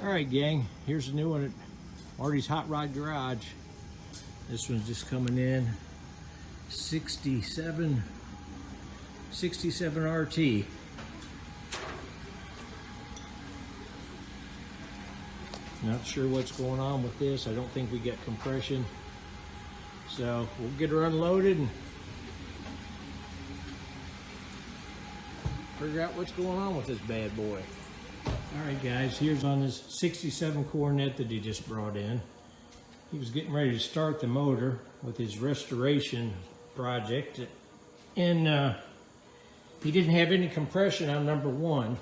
All right, gang, here's a new one at Marty's Hot Rod Garage. This one's just coming in, 67 RT. Not sure what's going on with this. I don't think we get compression. So we'll get her unloaded and figure out what's going on with this bad boy. All right, guys, here's on this 67 Coronet that he just brought in. He was getting ready to start the motor with his restoration project, and he didn't have any compression on number one.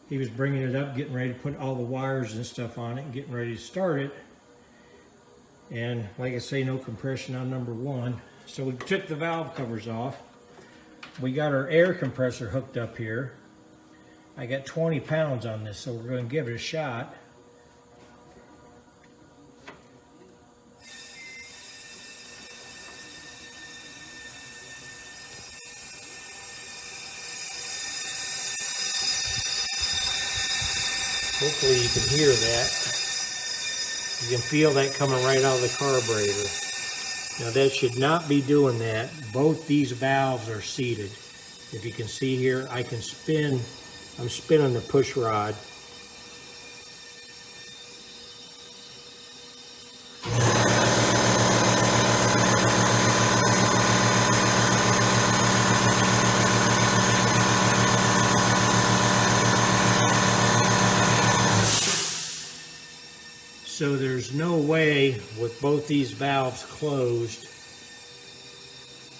He was bringing it up, getting ready to put all the wires and stuff on it and getting ready to start it. And like I say, no compression on number one. So we took the valve covers off. We got our air compressor hooked up here. I got 20 pounds on this, so we're going to give it a shot. Hopefully you can hear that. You can feel that coming right out of the carburetor. Now that should not be doing that. Both these valves are seated. If you can see here, I can spin. I'm spinning the push rod. So there's no way with both these valves closed,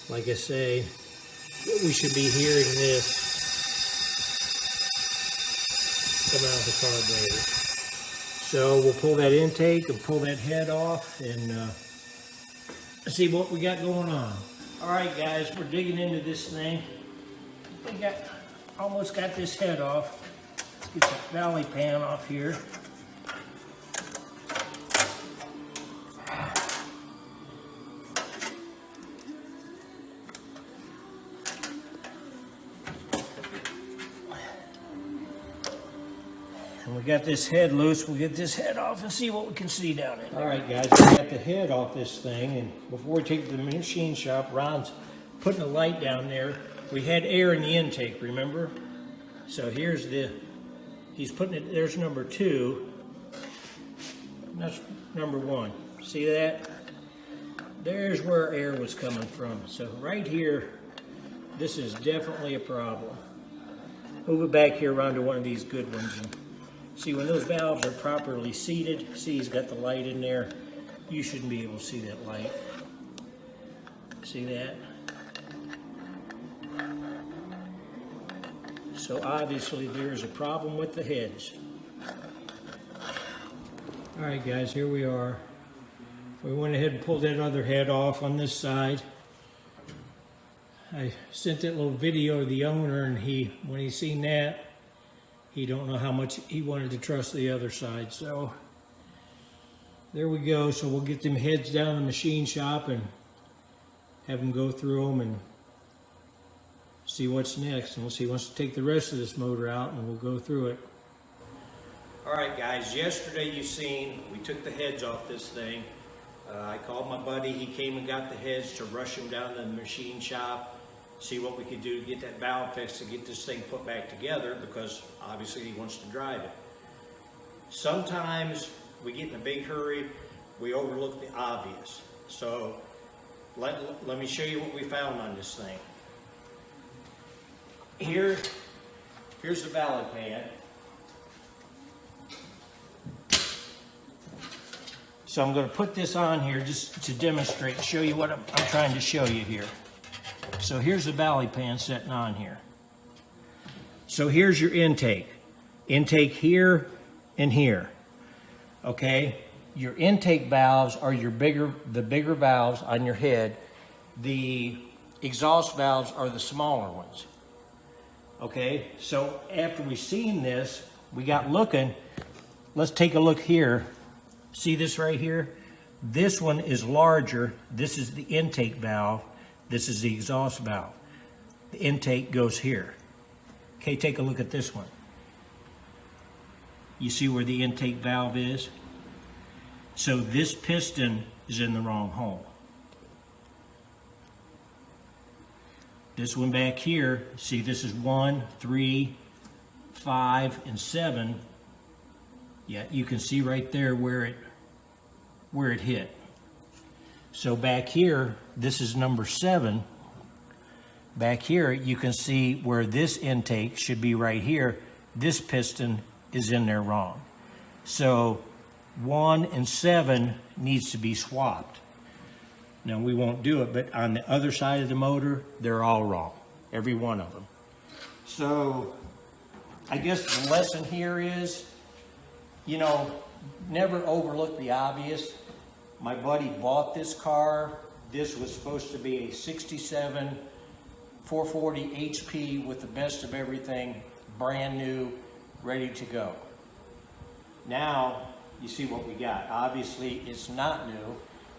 like I say, that we should be hearing this come out of the carburetor. So we'll pull that intake and pull that head off and see what we got going on. All right, guys, we're digging into this thing. We almost got this head off. Let's get the valley pan off here. And we got this head loose. We'll get this head off and see what we can see down in there. All right, guys, we got the head off this thing, and before we take it to the machine shop, Ron's putting a light down there. We had air in the intake, remember? So here's he's putting it, there's number two. That's number one. See that? There's where air was coming from. So right here, this is definitely a problem. Move it back here around to one of these good ones. And see, when those valves are properly seated, see he's got the light in there, you shouldn't be able to see that light. See that? So obviously there's a problem with the heads. All right, guys, here we are. We went ahead and pulled that other head off on this side. I sent that little video to the owner, and when he seen that, he don't know how much he wanted to trust the other side. So there we go. So we'll get them heads down in the machine shop and have them go through them and see what's next. And we'll see, once we take the rest of this motor out, and we'll go through it. All right, guys, yesterday you seen we took the heads off this thing. I called my buddy. He came and got the heads to rush them down to the machine shop, see what we could do to get that valve fixed, to get this thing put back together, because obviously he wants to drive it. Sometimes we get in a big hurry, we overlook the obvious. So let me show you what we found on this thing. Here's the valley pan. So I'm going to put this on here just to demonstrate, show you what I'm trying to show you here. So here's the valley pan sitting on here. So here's your intake. Intake here and here. Okay? Your intake valves are the bigger valves on your head. The exhaust valves are the smaller ones. Okay? So after we seen this, we got looking. Let's take a look here. See this right here? This one is larger. This is the intake valve. This is the exhaust valve. The intake goes here. Okay, take a look at this one. You see where the intake valve is? So this piston is in the wrong hole. This one back here, see, this is 1, 3, 5, and 7. Yeah, you can see right there where it hit. So back here, this is number 7. Back here, you can see where this intake should be right here. This piston is in there wrong. So 1 and 7 needs to be swapped. Now we won't do it, but on the other side of the motor, they're all wrong, every one of them. So I guess the lesson here is, you know, never overlook the obvious. My buddy bought this car. This was supposed to be a 67 440 HP with the best of everything, brand new, ready to go. Now, you see what we got. Obviously, it's not new.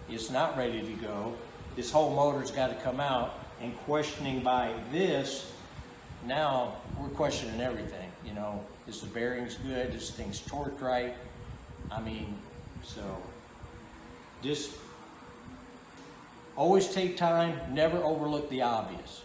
It's not ready to go. This whole motor's got to come out, and questioning by this, now we're questioning everything. You know, is the bearings good? Is things torqued right? I mean, so just always take time, never overlook the obvious.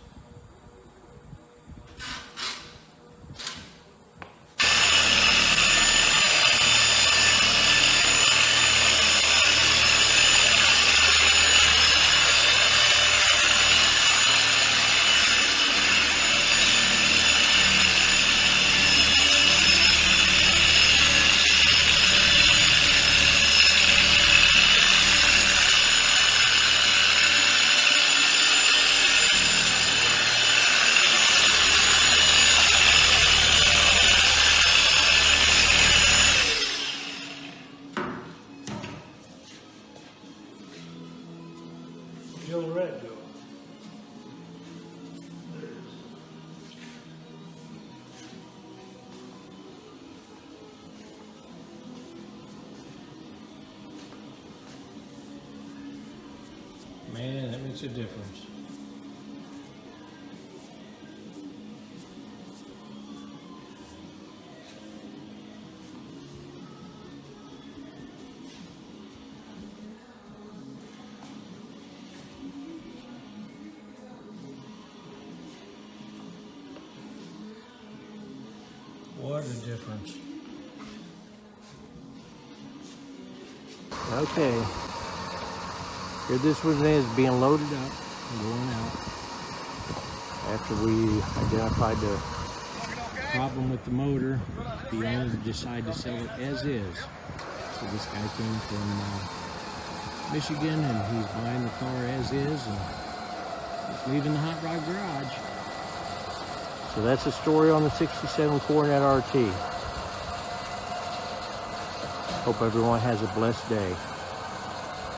Yellow red go. Man, that makes a difference. What a difference. Okay. Here this one is being loaded up and going out. After we identified the problem with the motor, the owner decided to sell it as is. So this guy came from Michigan, and he's buying the car as is, and he's leaving the hot rod garage. So that's the story on the 67 Coronet RT. Hope everyone has a blessed day.